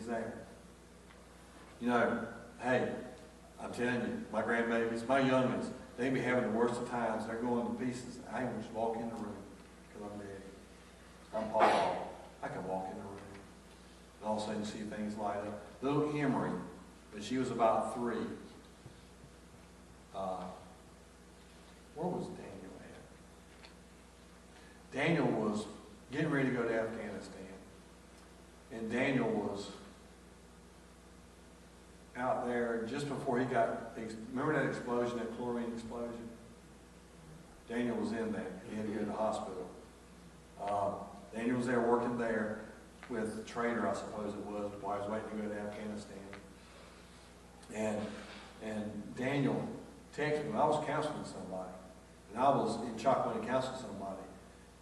he's there. You know, hey, I'm telling you, my grandbabies, my youngins, they be having the worst of times. They're going to pieces. I can just walk in the room because I'm daddy. I'm Paul. I can walk in the room. And all of a sudden you see things light up. Little Emery, when she was about 3, where was Daniel at? Daniel was getting ready to go to Afghanistan. And Daniel was out there just before he got, remember that explosion, that chlorine explosion? Daniel was in that. He had to go to the hospital. Daniel was there working there with the trader, I suppose it was, while he was waiting to go to Afghanistan. And Daniel texted me. I was counseling somebody. And I was in Chocolate counseling somebody.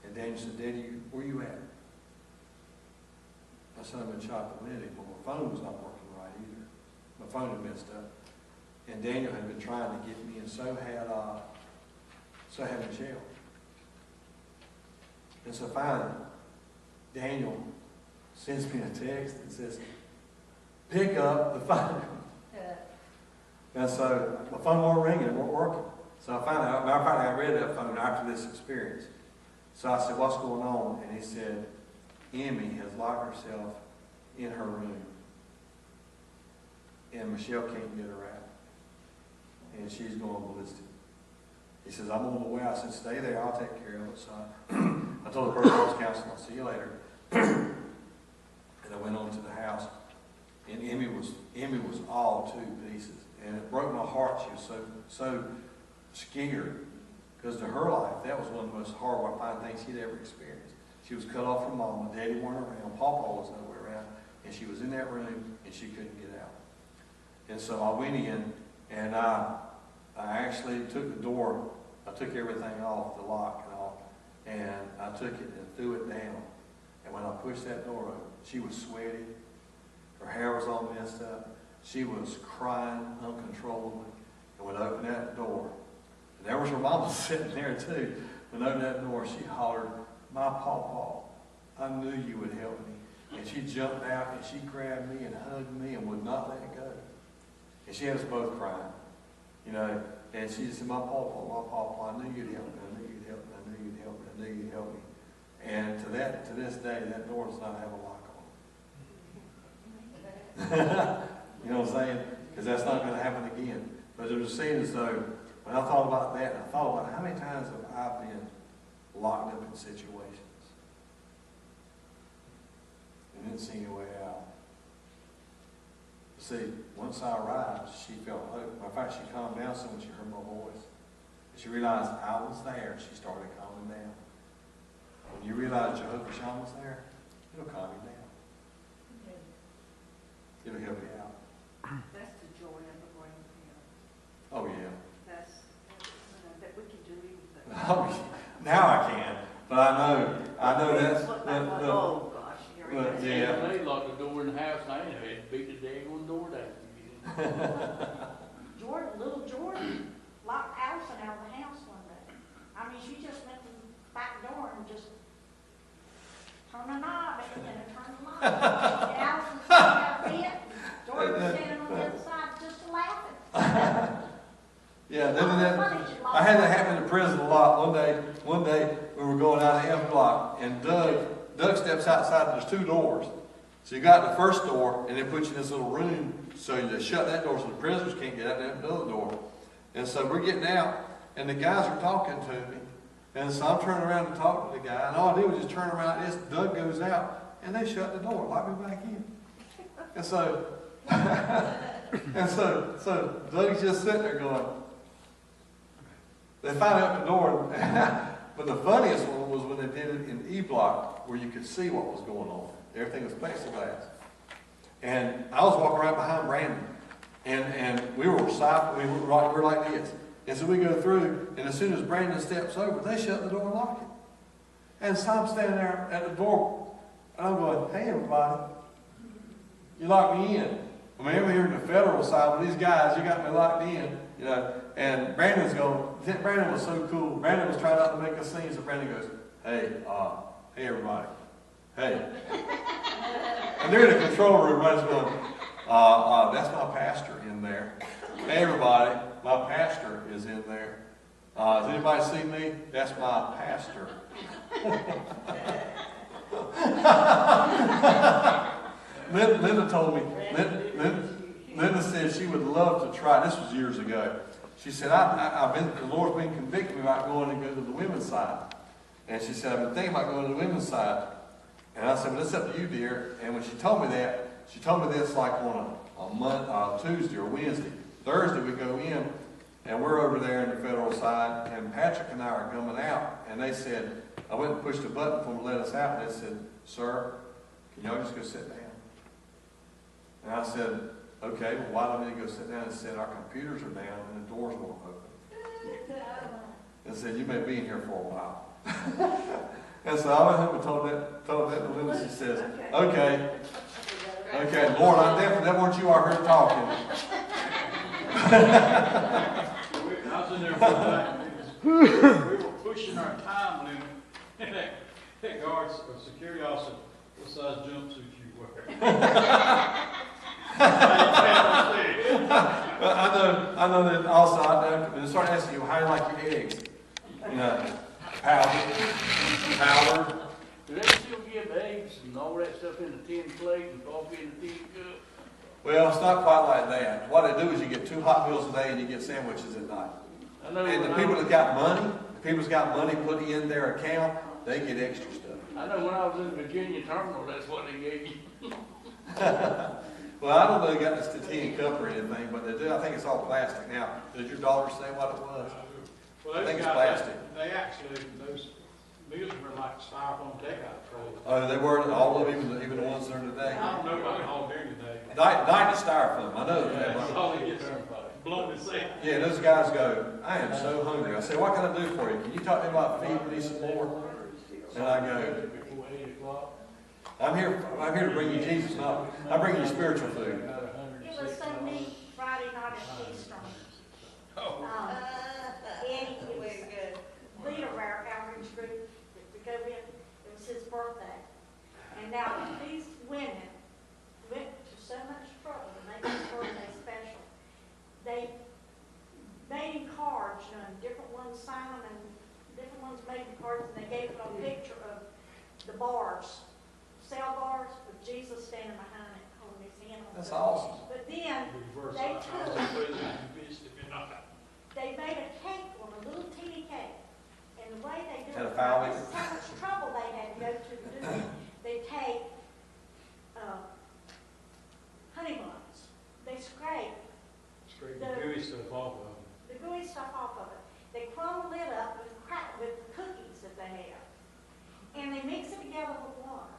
And Daniel said, Daddy, where you at? I said, I'm in Chocolate Medic. Well, my phone was not working right either. My phone had messed up. And Daniel had been trying to get me, and so had Michelle. And so finally, Daniel sends me a text and says, pick up the phone. And so my phone wasn't ringing, it wasn't working. So I found out, matter of fact, I read that phone after this experience. So I said, what's going on? And he said, Emmy has locked herself in her room. And Michelle can't get her out. And she's going ballistic. He says, I'm on the way. I said, stay there, I'll take care of it. So I told the person I was counseling, I'll see you later. And I went on to the house. And Emmy was all to pieces. And it broke my heart. She was so scared. Because to her life, that was one of the most horrifying things she'd ever experienced. She was cut off from Mama. Daddy weren't around. Pawpaw was nowhere around. And she was in that room, and she couldn't get out. And so I went in, and I actually took the door. I took everything off, the lock and all. And I took it and threw it down. And when I pushed that door open, she was sweaty. Her hair was all messed up. She was crying uncontrollably. And when I opened that door, and there was her mama sitting there too. When I opened that door, she hollered, my pawpaw, I knew you would help me. And she jumped out and she grabbed me and hugged me and would not let go. And she had us both crying, you know. And she just said, my pawpaw, I knew you'd help me. I knew you'd help me. I knew you'd help me. I knew you'd help me. And to this day, that door does not have a lock on it. You know what I'm saying? Because that's not going to happen again. But it was seen as though, when I thought about that, I thought about how many times have I been locked up in situations and didn't see any way out. See, once I arrived, she felt hope. Matter of fact, she calmed down some when she heard my voice. She realized I was there. She started calming down. When you realize Jehovah Shammah was there, it'll calm you down. It'll help you out. That's the joy of the grandparents. Oh, yeah. That's that we can do anything. Oh, now I can. But I know that's... oh, gosh. Yeah. They locked the door in the house, and I had to beat the daggone door down. Little Jordan locked Allison out of the house one day. I mean, she just went to the back door and just turned the knob and then turned the knob. And Allison sat out of bed, and Jordan was standing on the other side just laughing. Yeah, I had that happen in prison a lot. One day we were going out of F block, and Doug steps outside. There's 2 doors. So you got the first door, and they put you in this little room, so you just shut that door so the prisoners can't get out and open the other door. And so we're getting out, and the guys are talking to me. And so I'm turning around to talk to the guy, and all I did was just turn around like this. Doug goes out, and they shut the door, lock me back in. And so, so Doug's just sitting there going. They finally opened the door, but the funniest one was when they did it in E block, where you could see what was going on. Everything was plexiglass. And I was walking right behind Brandon. And we were like this. And so we go through, and as soon as Brandon steps over, they shut the door and lock it. And so I'm standing there at the door, and I'm going, hey, everybody, you locked me in. I mean, over here in the federal side with these guys, you got me locked in, you know. And Brandon was so cool. Brandon was trying not to make us sing, so Brandon goes, hey, hey, everybody. Hey. And they're in the control room, right, going, that's my pastor in there. Hey, everybody, my pastor is in there. Does anybody see me? That's my pastor. Linda told me, Linda said she would love to try, this was years ago. She said, the Lord's been convicting me about going to go to the women's side. And she said, I've been thinking about going to the women's side. And I said, well, it's up to you, dear. And when she told me that, she told me this like on a Tuesday or Wednesday. Thursday we go in, and we're over there in the federal side, and Patrick and I are coming out. And they said, I went and pushed a button for them to let us out, and they said, sir, can y'all just go sit down? And I said, okay, well, why don't we go sit down? And said, our computers are down and the doors won't open. And said, you may be in here for a while. And so I went home and told that to Linda. She says, okay, Lord, I definitely, that weren't you I heard talking. I was in there for that. We were pushing our time limit. And that guard, security officer, what size jumpsuit you wear? I know that also, they start asking you, how do you like your eggs? You know, powder. Do they still give eggs and all that stuff in the tin plate and coffee in the tin cup? Well, it's not quite like that. What they do is you get 2 hot meals a day and you get sandwiches at night. I know. And the people that got money, put in their account, they get extra stuff. I know when I was in the Virginia terminal, that's what they gave you. Well, I don't know if they got this to tin cup or anything, but they do. I think it's all plastic. Now, did your daughter say what it was? Well, I think it's plastic. They actually, those meals were like styrofoam takeout trays. Oh, they were all of them, even the ones that are today. I don't know about the whole during the day. Night is styrofoam. I know that. That's all they get there, blown to see. Yeah, those guys go, I am so hungry. I say, what can I do for you? Can you talk to me about feeding me some more? And I go, Before 8 o'clock. I'm here to bring you Jesus, not I bring you spiritual food. It was so neat Friday night at Easter. Eddie, it was leader of our outreach group to go in. It was his birthday. And now these women went to so much trouble to make his birthday special. They made him cards, you know, and different ones signed them and different ones made him cards, and they gave him a picture of the bars, cell bars with Jesus standing behind it, holding his hand on it. That's awesome. But then they made a cake for him, a little teeny cake. And the way they do Had a it, foul this is how much trouble they had to go to do it. They take honey buns, they scrape Straight the gooey stuff off of them. the gooey stuff off of it. They crumble it up with cookies that they have. And they mix it together with water.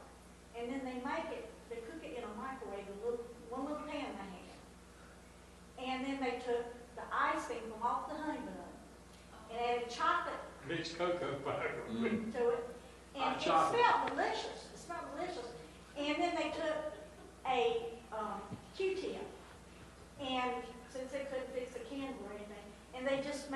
And then they cook it in a microwave, one little pan they have. And then they took the icing from off the honey bun and added chocolate Mixed cocoa powder. to it. And Hot it chocolate. smelled delicious. It smelled delicious. And then they took a Q-tip, and since they couldn't fix a candle or anything, and they just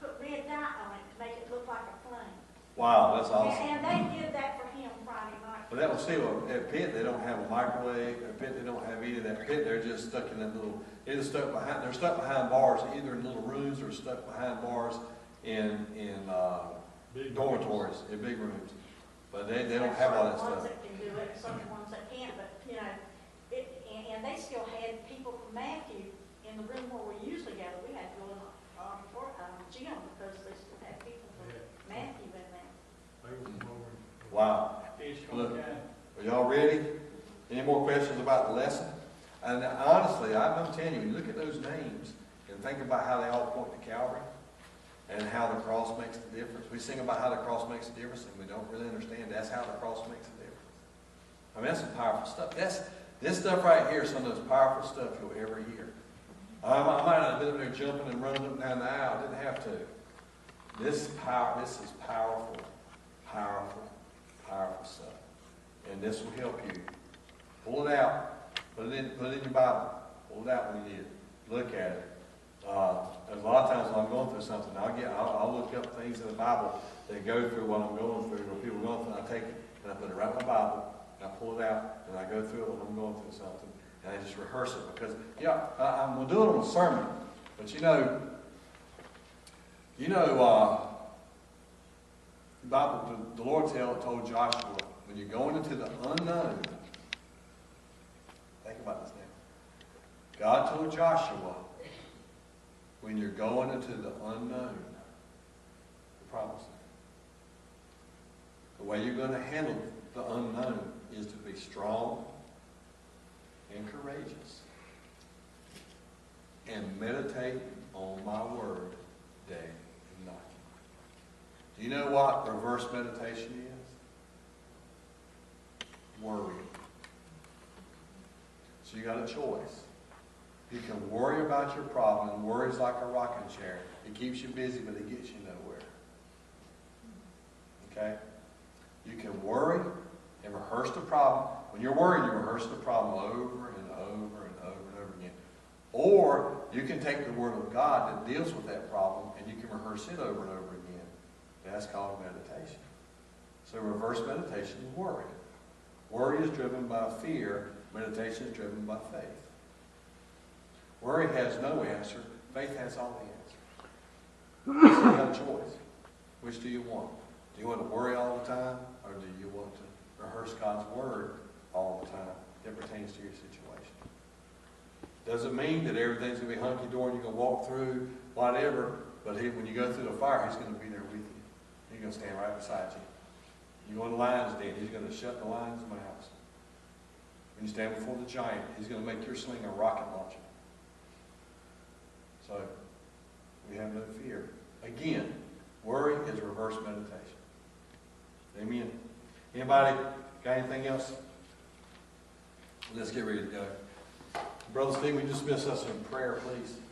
put red dye on it to make it look like a flame. Wow, that's awesome. And they did that for him Friday night. But that was still at Pitt. They don't have a microwave. At Pitt, they don't have any of that. Pitt, they're just stuck in that little. They're stuck behind bars, either in little rooms or stuck behind bars in dormitories, in big rooms. But they don't have all that Some ones stuff. that can do it, some ones that can't, but, you know, and they still had people from Matthew in the room where we usually gather. We had to go in the gym because they still had people from Matthew in there. They were from over. Wow. Hitchcock Look. County. Are y'all ready? Any more questions about the lesson? And honestly, I'm telling you, when you look at those names and think about how they all point to Calvary and how the cross makes the difference. We sing about how the cross makes a difference, and we don't really understand that's how the cross makes a difference. I mean, that's some powerful stuff. This stuff right here is some of the most powerful stuff you'll ever hear. I might not have been up there jumping and running up and down the aisle. I didn't have to. This is powerful, powerful stuff. And this will help you. Pull it out. Put it in your Bible. Pull it out when you need it. Look at it. There's a lot of times when I'm going through something, I'll look up things in the Bible that go through what I'm going through, or people are going through, and I take it and I put it right in my Bible, and and I pull it out, and I go through it when I'm going through something, and I just rehearse it, because, yeah, I'm gonna do it on a sermon, but the Bible, the Lord told Joshua, when you're going into the unknown, think about this now. God told Joshua, when you're going into the unknown, the promise. The way you're going to handle the unknown is to be strong and courageous. And meditate on my word day and night. Do you know what reverse meditation is? Worry. So you got a choice. You can worry about your problem, and worry is like a rocking chair. It keeps you busy, but it gets you nowhere. Okay? You can worry and rehearse the problem. When you're worried, you rehearse the problem over and over and over and over again. Or you can take the Word of God that deals with that problem, and you can rehearse it over and over again. That's called meditation. So reverse meditation is worry. Worry is driven by fear. Meditation is driven by faith. Worry has no answer. Faith has all the answers. So you have a choice. Which do you want? Do you want to worry all the time, or do you want to rehearse God's Word all the time that pertains to your situation? Doesn't mean that everything's going to be hunky-dory and you're going to walk through whatever, but when you go through the fire, He's going to be there with you. He's going to stand right beside you. You go in the lion's den, He's going to shut the lion's mouths. When you stand before the giant, He's going to make your sling a rocket launcher. So, we have no fear. Again, worry is reverse meditation. Amen. Anybody got anything else? Let's get ready to go. Brother Steve, will you dismiss us in prayer, please?